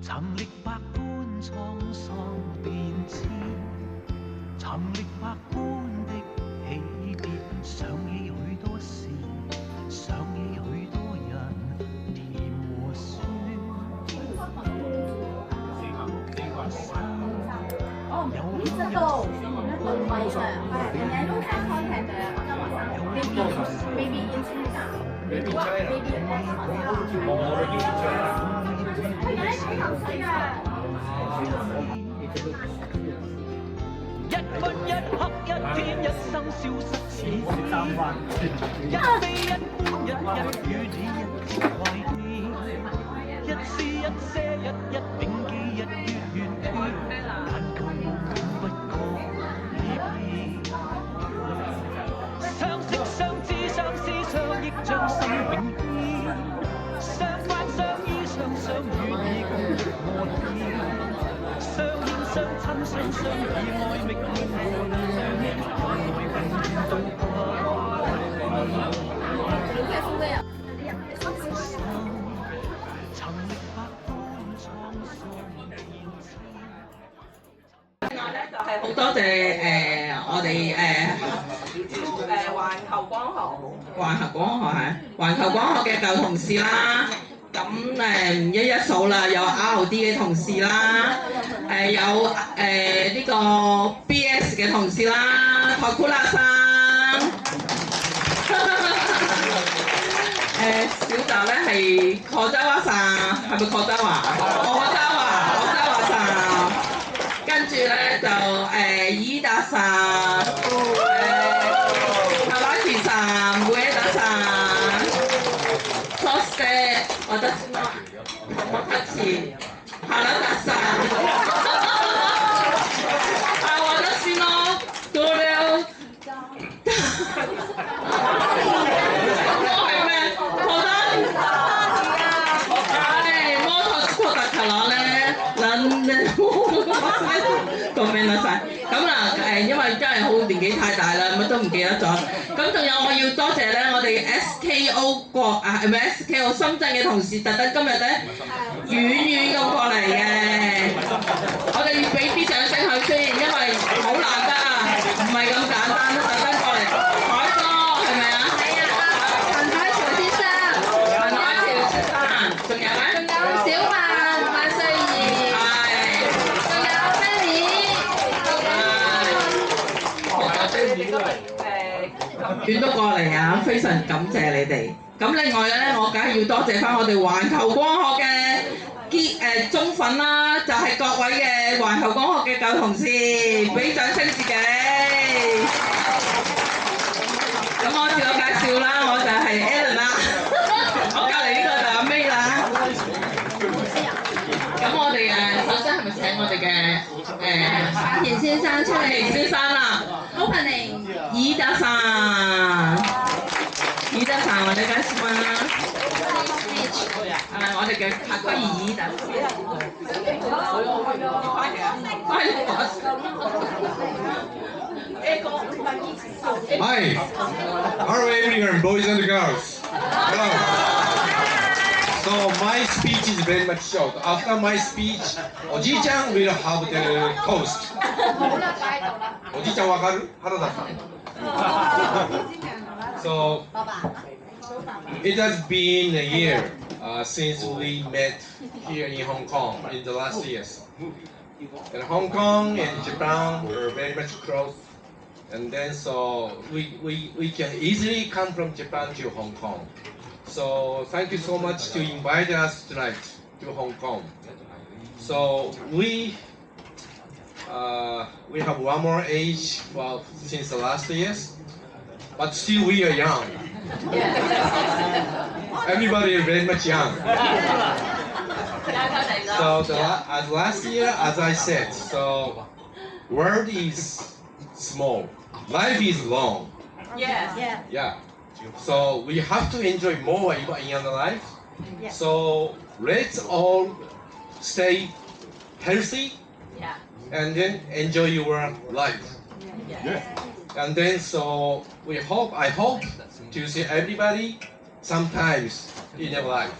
曾歷百般滄桑變遷，曾歷百般的起跌，想起許多事，想起許多人，甜和酸。呢度唔係上，人哋都上 contact 嘅，maybe in China， maybe一分一刻一天一生消失似紙，一飛一歡一日與你一直懷念，一絲一些一銘記日月圓缺，但求夢不覺離別。相識相知相思相憶將心永牽，相伴相依相想與你共浴和甜，相牽相親相相依愛覓念和念，愛永遠都不曾歷百般滄桑變遷。係好多謝我哋環球光學嘅舊同事啦，咁唔一一數啦，有 R&D 嘅同事啦，有呢個 BS 嘅同事啦，托庫拉生，小澤咧係廣州話生，係咪廣州話？廣州話生。跟住咧就伊達さん、川木さん、上田さん、そして私の友達原田さん、私の同僚係咩？摩托車だから咧，撚咧。ごめんなさい。咁啦，因為真係好年紀太大啦，乜都唔記得咗。咁仲有我要多謝咧，我哋 SKO 係咪 SKO 深圳嘅同事，特登今日咧遠咁過嚟嘅。我哋要俾啲掌聲佢先，因為好難得啊，唔係咁簡單，特登過嚟。海哥係咪啊？係啊，陳海潮先生，仲有咧？仲有小曼、萬歲兒。遠都過嚟啊！非常感謝你哋。咁另外咧，我梗係要多謝翻我哋環球光學嘅忠粉啦，就係各位嘅環球光學嘅舊同事，俾掌聲自己。咁我自我介紹啦，我就係 Ellen 啦，我隔離呢個就阿 May 啦。咁我哋首先係咪請我哋嘅阿田先生出嚟？田先生啦 ，Opening 伊達さん，伊達さんお願いします。我哋嘅かっこいい伊達さん。Hi, hello everyone, boys and girls. Hello. So my speech is very much short. After my speech, おじいちゃん will have the toast. おじいちゃんわかる？原田さん。So it has been a year since we met here in Hong Kong in the last years. And Hong Kong and Japan were very much close. And then so we can easily come from Japan to Hong Kong. So thank you so much to invite us tonight to Hong Kong. So we have one more age since the last years, but still we are young. Everybody is very much young. So as last year, as I said, so world is small, life is long. Yeah. So we have to enjoy more in our life. So let's all stay healthy and then enjoy your life. And then so I hope to see everybody sometimes in your life.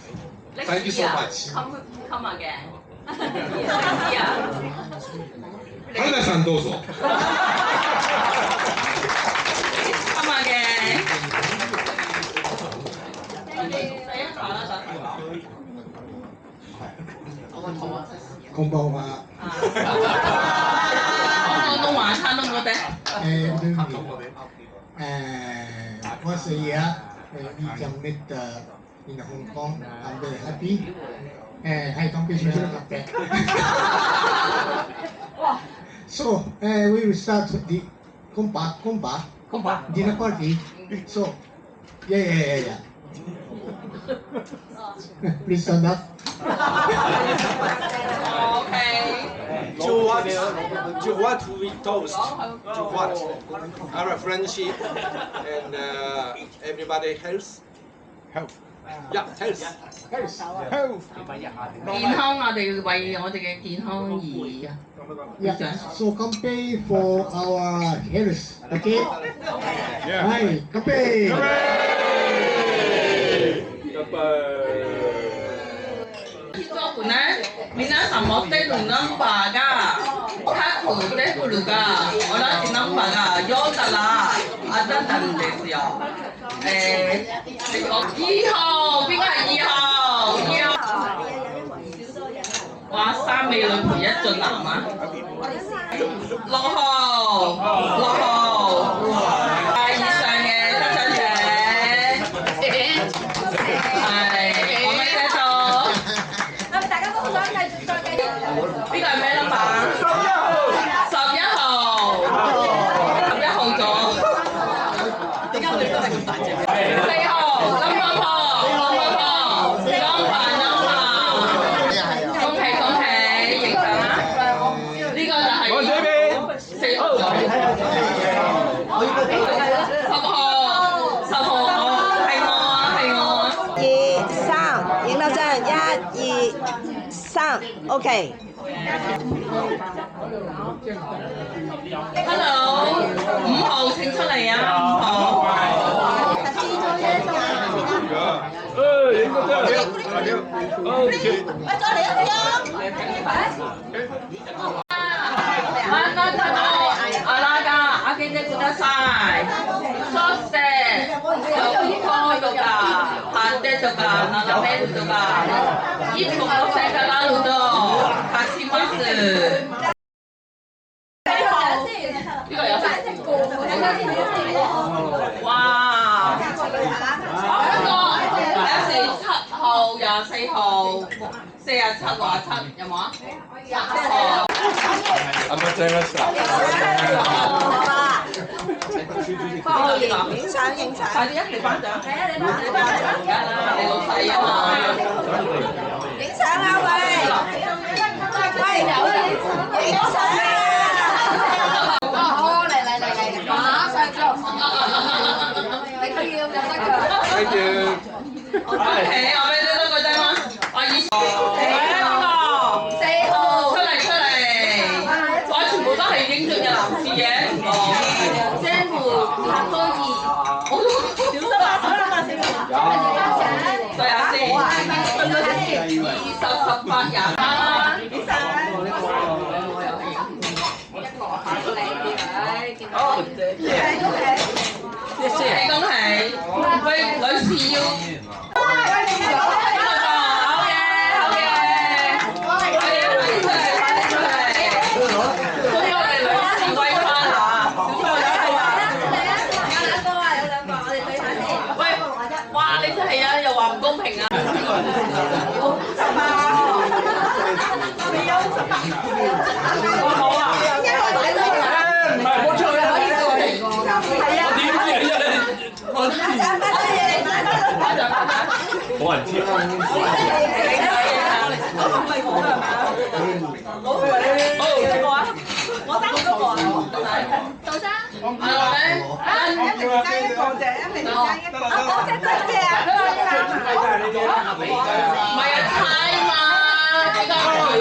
Thank you so much. come again。知啊？原田さんどうぞ。come again。こんばんは。廣東話差唔多啲。once a year, we can meet in Hong Kong. I'm very happy. はい、乾杯しましょうか。So, we will start the dinner party. So, yeah. Please stand up. Okay。To what we toast? To what? Our friendship and everybody health. Health. Yeah, health. Health. 健康，我哋為我哋嘅健康而 Yeah, so campaign for our health, okay? Hi, campaign! 做本呢，皆さん持ってるナンバーが各出てくるが、同じナンバーが読んだら当たったんですよ。2號，邊個係2號？2號。哇，3美女陪1俊男啊！6號，以上嘅得獎者，係我未睇到。大家都好想繼續再繼續。呢個係咩 number？ 11號，11號咗。點解我哋都係咁大隻？4號，number 恭喜恭喜，影相啦！呢個就係4號咗。10號，係我啊2、3，影到張1、2、3 ，OK。Hello， 5號請出嚟啊！5號。影個張。あなたのあらが開けてください。そして横とか縦とか斜めとか1個の線があると貸します。呢個有哇！呢個7號、24號、47、67有冇啊？7號。あんまちゃいました。影相影相。快啲一齊頒獎！你老細啊嘛！影相啊喂！喂，影相啊！好，嚟，馬上做。你都要有得㗎。Thank you。恭喜我俾你多個燈啦！我以前4號出嚟，我全部都係英俊嘅男士嘅，全部拍拖兒，我都小心啊！對下先，20、18、23啦，恭喜！喂，女士要。哇！你真係啊，又話唔公平啊！好啊！唔係我出去可以過嚟㗎。係啊！我點知啊？冇人知。唔係我係嘛？好，邊個啊？我爭好多個啊！杜生，係我咧，一定爭一個啫，一定爭一個。我隻真嘅啊！唔係啊，猜嘛，呢個係啫。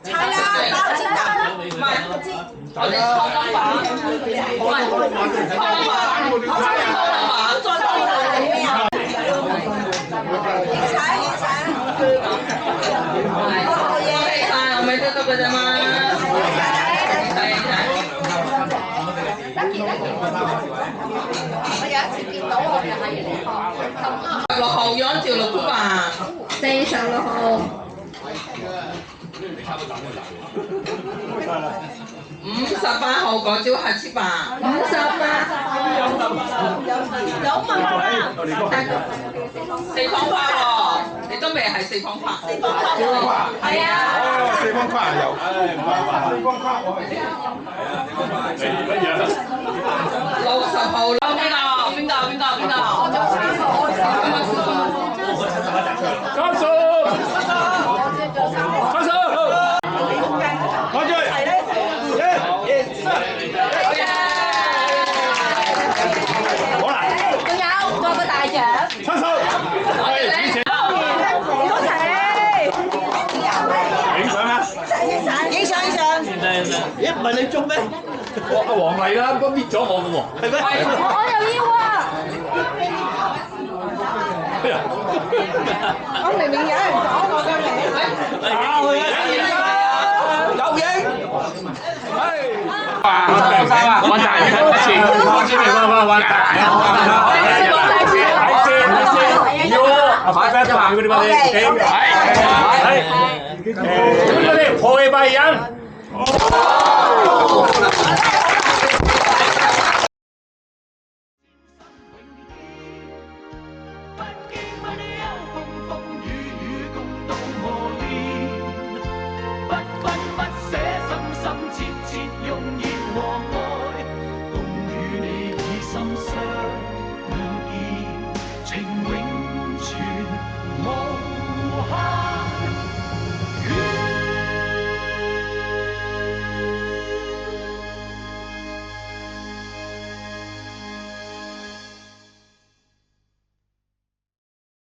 猜啦，包剪揼。唔係，我哋錯number，唔係錯 number，再錯 number。你猜。嘅啫嘛。我有一次見到我就係6號要按照6曲啊。4上6號。 58號嗰招係7吧有問題啦。四方塊喎，你都未係四方塊。係啊。哦，四方框有。四方框我係。60號咯，邊個？咦，唔係你捉咩？我阿黃嚟啦，都搣咗我嘅喎，係咩？我又要啊！我明明有人講我嘅名。打佢啊！有影！玩大嘅，前玩大要牌牌牌嗰啲乜嘢？係，嗰啲破壞人。